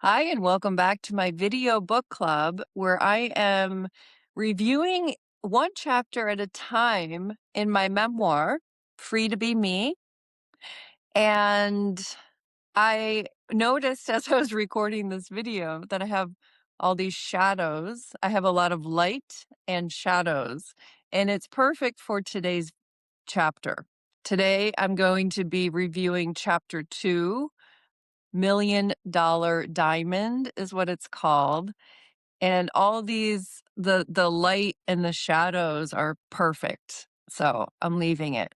Hi, and welcome back to my video book club where I am reviewing one chapter at a time in my memoir, Free to Be Me. And I noticed as I was recording this video that I have all these shadows. I have a lot of light and shadows, and it's perfect for today's chapter. Today, I'm going to be reviewing chapter 2. $1 million Diamond is what it's called. And all these the light and the shadows are perfect. So I'm leaving it.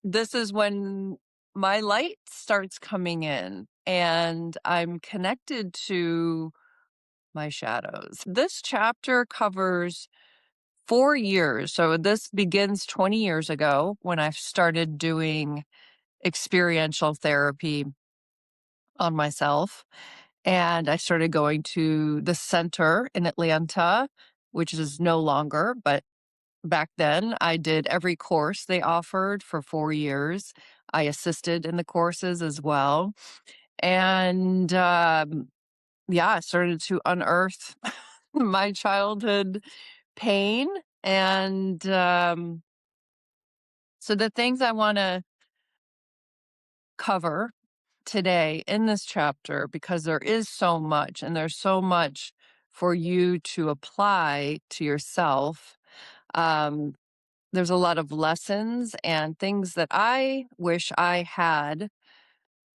This is when my light starts coming in and I'm connected to my shadows. This chapter covers 4 years. So this begins 20 years ago when I started doing experiential therapy on myself. And I started going to the center in Atlanta, which is no longer, but back then I did every course they offered for 4 years. I assisted in the courses as well. And yeah, I started to unearth my childhood pain. And so the things I want to cover today in this chapter, because there is so much and there's so much for you to apply to yourself. Um, there's a lot of lessons and things that I wish I had,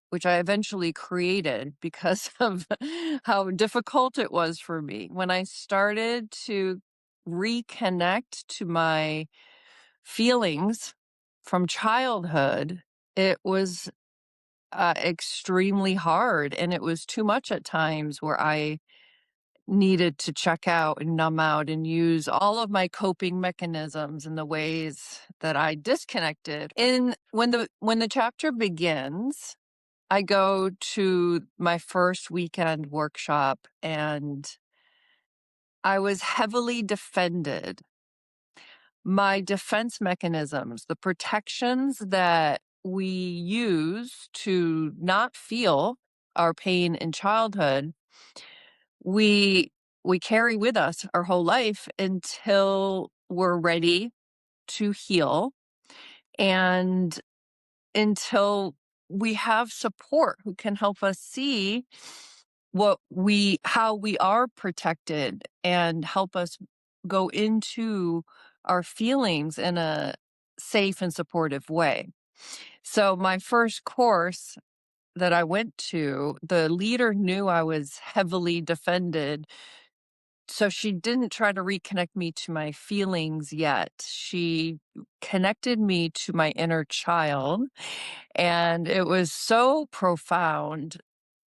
which I eventually created because of how difficult it was for me. When I started to reconnect to my feelings from childhood, it was extremely hard, and it was too much at times where I needed to check out and numb out and use all of my coping mechanisms in the ways that I disconnected. And when the chapter begins, I go to my first weekend workshop and I was heavily defended. My defense mechanisms, the protections that we use to not feel our pain in childhood, we we carry with us our whole life until we're ready to heal and until we have support who can help us see how we are protected and help us go into our feelings in a safe and supportive way. So my first course that I went to, the leader knew I was heavily defended. So she didn't try to reconnect me to my feelings yet. She connected me to my inner child. And it was so profound.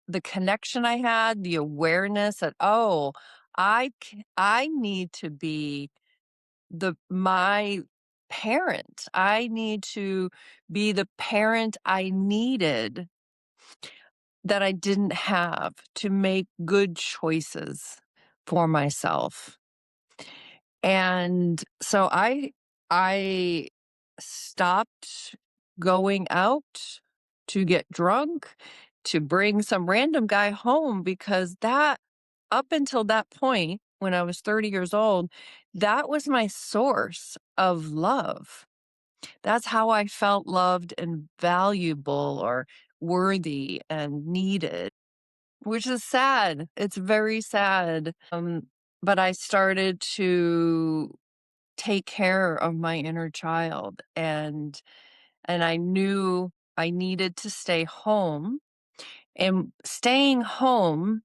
The connection I had, the awareness that, oh, I need to be my parent. I need to be the parent I needed that I didn't have to make good choices for myself. And so I stopped going out to get drunk, to bring some random guy home, because that up until that point, when I was 30 years old, that was my source of love. That's how I felt loved and valuable or worthy and needed, which is sad. It's very sad. But I started to take care of my inner child, and I knew I needed to stay home. And staying home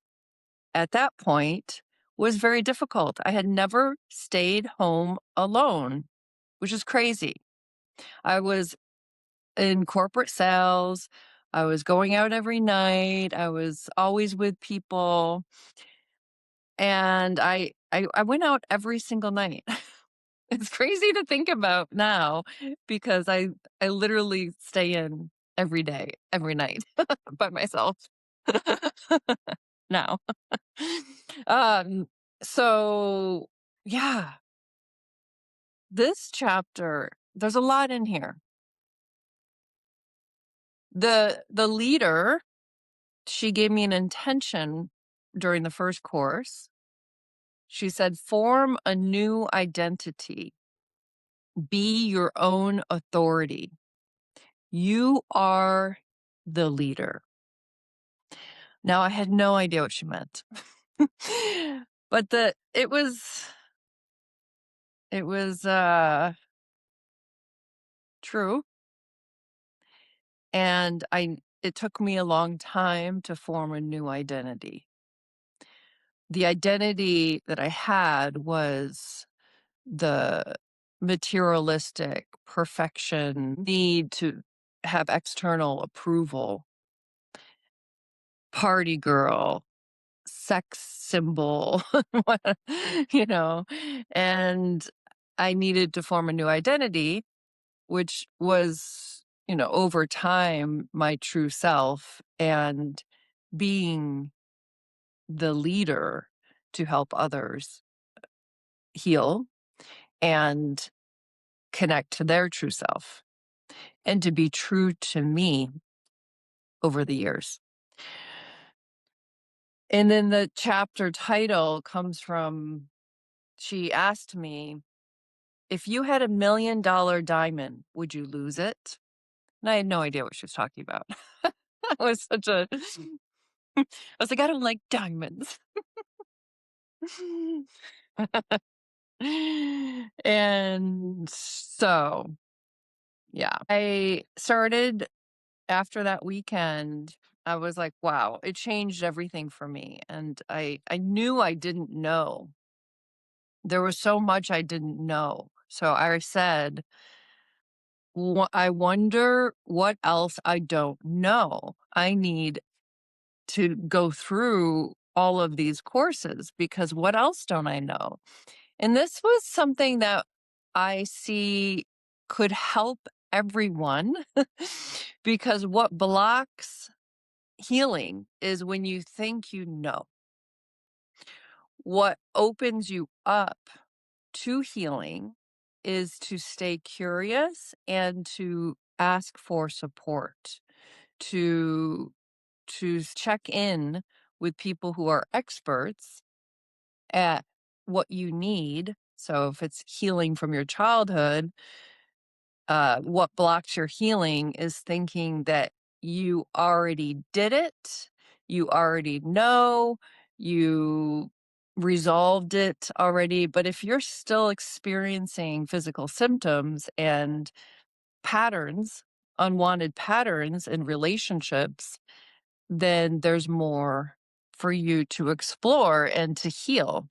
at that point was very difficult. I had never stayed home alone, which is crazy. I was in corporate sales. I was going out every night. I was always with people. And I went out every single night. It's crazy to think about now because I literally stay in every day, every night by myself now. Um, so yeah, this chapter, there's a lot in here. The leader she gave me an intention during the first course. She said, "Form a new identity. Be your own authority. You are the leader." Now, I had no idea what she meant. But it was true, and it took me a long time to form a new identity. The identity that I had was the materialistic perfection, need to have external approval, party girl, sex symbol, what- you know, and I needed to form a new identity, which was, over time, my true self and being the leader to help others heal and connect to their true self and to be true to me over the years. And then the chapter title comes from, she asked me, if you had $1 million diamond, would you lose it? And I had no idea what she was talking about. I was I was like, I don't like diamonds. And so, yeah, I started after that weekend. I was like, wow, it changed everything for me. And I knew I didn't know. There was so much I didn't know. So I said, I wonder what else I don't know. I need to go through all of these courses because what else don't I know? And this was something that I see could help everyone because what blocks healing is when you think you know. What opens you up to healing is to stay curious and to ask for support, to check in with people who are experts at what you need. So if it's healing from your childhood, what blocks your healing is thinking that you already did it, you already know, you resolved it already. But if you're still experiencing physical symptoms and patterns, unwanted patterns in relationships, then there's more for you to explore and to heal.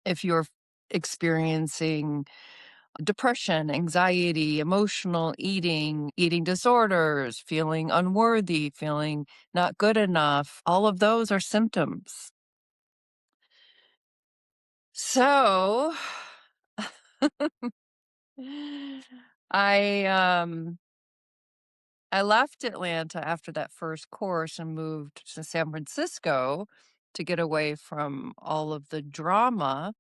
If you're experiencing depression, anxiety, emotional eating disorders, feeling unworthy, feeling not good enough, all of those are symptoms. So I I left Atlanta after that first course and moved to San Francisco to get away from all of the drama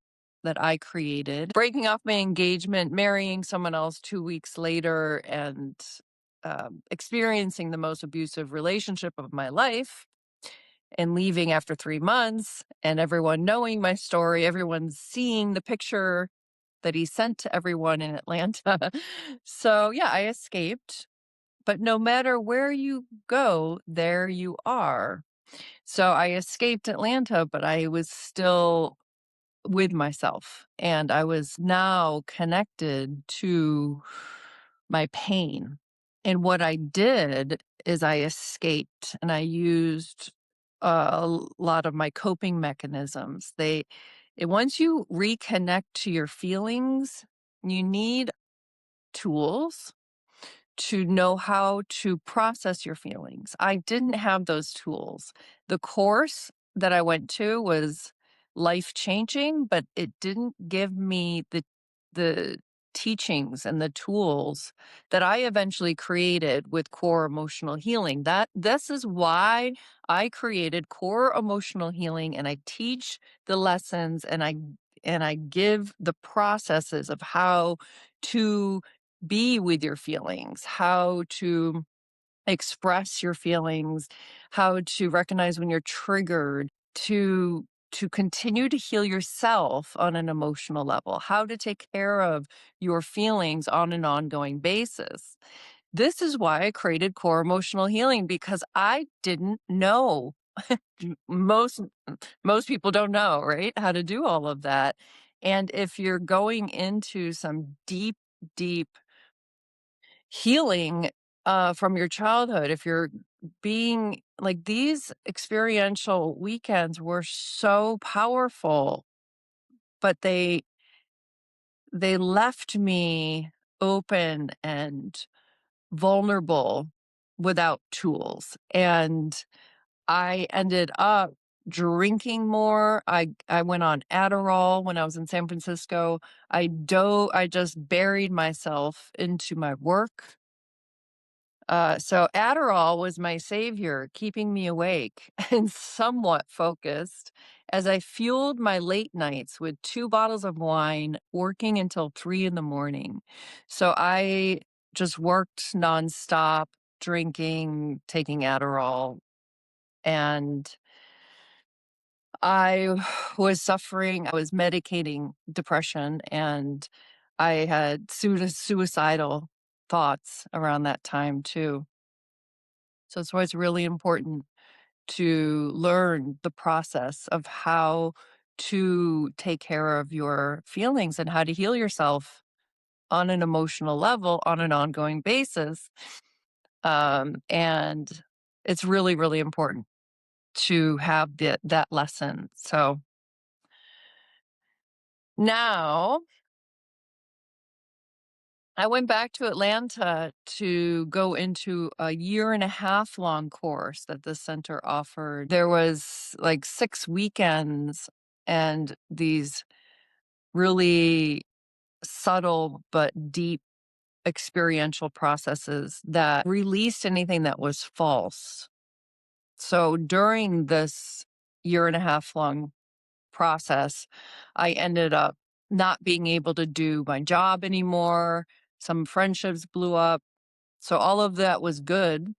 that I created. Breaking off my engagement, marrying someone else 2 weeks later, and experiencing the most abusive relationship of my life, and leaving after 3 months, and everyone knowing my story, everyone seeing the picture that he sent to everyone in Atlanta. So, yeah, I escaped. But no matter where you go, there you are. So I escaped Atlanta, but I was still with myself. And I was now connected to my pain. And what I did is I escaped and I used a lot of my coping mechanisms. Once you reconnect to your feelings, you need tools to know how to process your feelings. I didn't have those tools. The course that I went to was life changing, but it didn't give me the teachings and the tools that I eventually created with core emotional healing. This is why I created core emotional healing, and I teach the lessons, and I give the processes of how to be with your feelings, how to express your feelings, how to recognize when you're triggered, to continue to heal yourself on an emotional level, how to take care of your feelings on an ongoing basis. This is why I created core emotional healing because I didn't know. Most most people don't know, right? How to do all of that. And if you're going into some deep, deep healing from your childhood, if you're being like these experiential weekends were so powerful, but they left me open and vulnerable without tools. And I ended up drinking more. I went on Adderall when I was in San Francisco. I just buried myself into my work. So Adderall was my savior, keeping me awake and somewhat focused as I fueled my late nights with 2 bottles of wine, working until 3 in the morning. So I just worked nonstop, drinking, taking Adderall, and I was suffering. I was medicating depression, and I had suicidal thoughts around that time too. So it's always really important to learn the process of how to take care of your feelings and how to heal yourself on an emotional level on an ongoing basis. And it's really, really important to have that lesson. So now I went back to Atlanta to go into a year and a half long course that the center offered. There was like 6 weekends and these really subtle but deep experiential processes that released anything that was false. So during this year and a half long process, I ended up not being able to do my job anymore. Some friendships blew up. So all of that was good.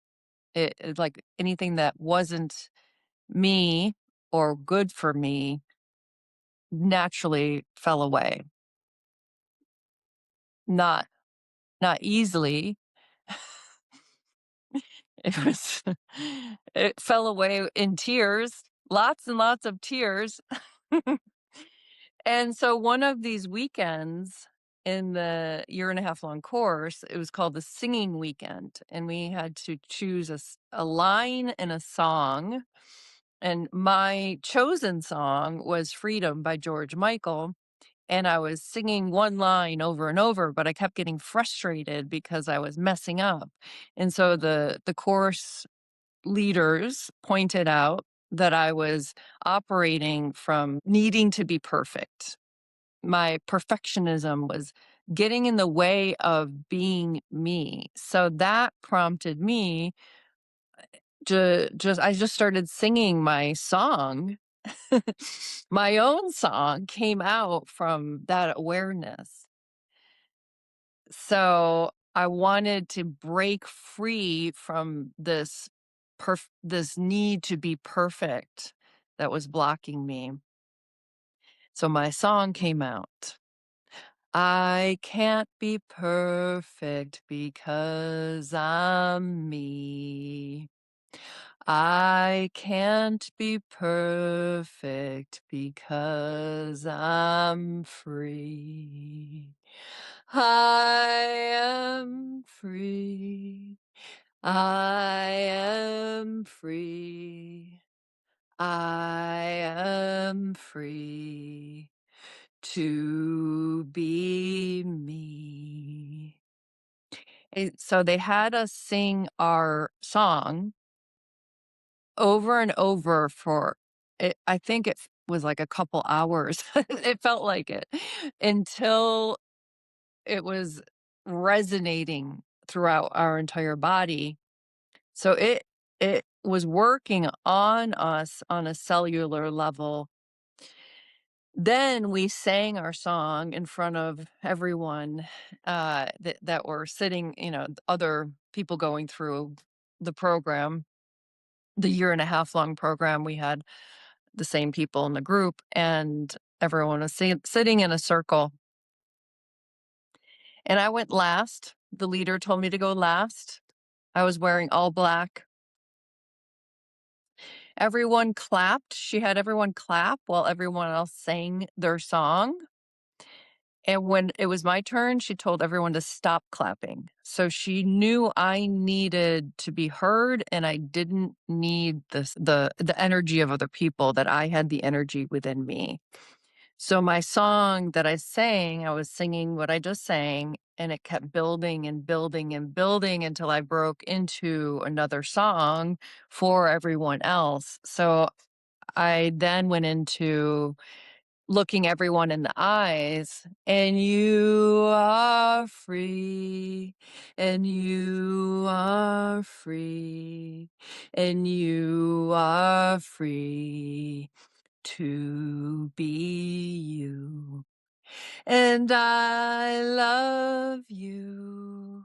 Like anything that wasn't me or good for me naturally fell away. Not not easily. It was it fell away in tears, lots and lots of tears. And so one of these weekends in the year and a half long course, it was called the singing weekend, and we had to choose a line in a song. And my chosen song was Freedom by George Michael. And I was singing one line over and over, but I kept getting frustrated because I was messing up. And so the course leaders pointed out that I was operating from needing to be perfect. My perfectionism was getting in the way of being me. So that prompted me to I just started singing my song. My own song came out from that awareness. So I wanted to break free from this need to be perfect that was blocking me. So my song came out. I can't be perfect because I'm me. I can't be perfect because I'm free. I am free. I am free. I am free to be me. So they had us sing our song over and over for I think was like a couple hours. It felt like it until it was resonating throughout our entire body. So it was working on us on a cellular level. Then we sang our song in front of everyone that were sitting, other people going through. the program, the year and a half long program, we had the same people in the group, and everyone was sitting in a circle. And I went last. The leader told me to go last. I was wearing all black. Everyone clapped. She had everyone clap while everyone else sang their song. And when it was my turn, she told everyone to stop clapping. So she knew I needed to be heard and I didn't need the energy of other people, that I had the energy within me. So my song that I sang, I was singing what I just sang, and it kept building and building and building until I broke into another song for everyone else. So I then went into looking everyone in the eyes, and you are free, and you are free, and you are free to be you. And I love you,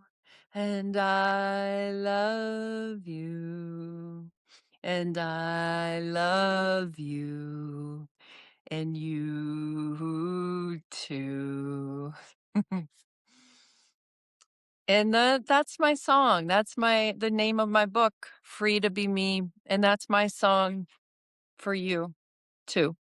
and I love you, and I love you, and you too. And that's my song. That's the name of my book, Free to Be Me. And that's my song for you too.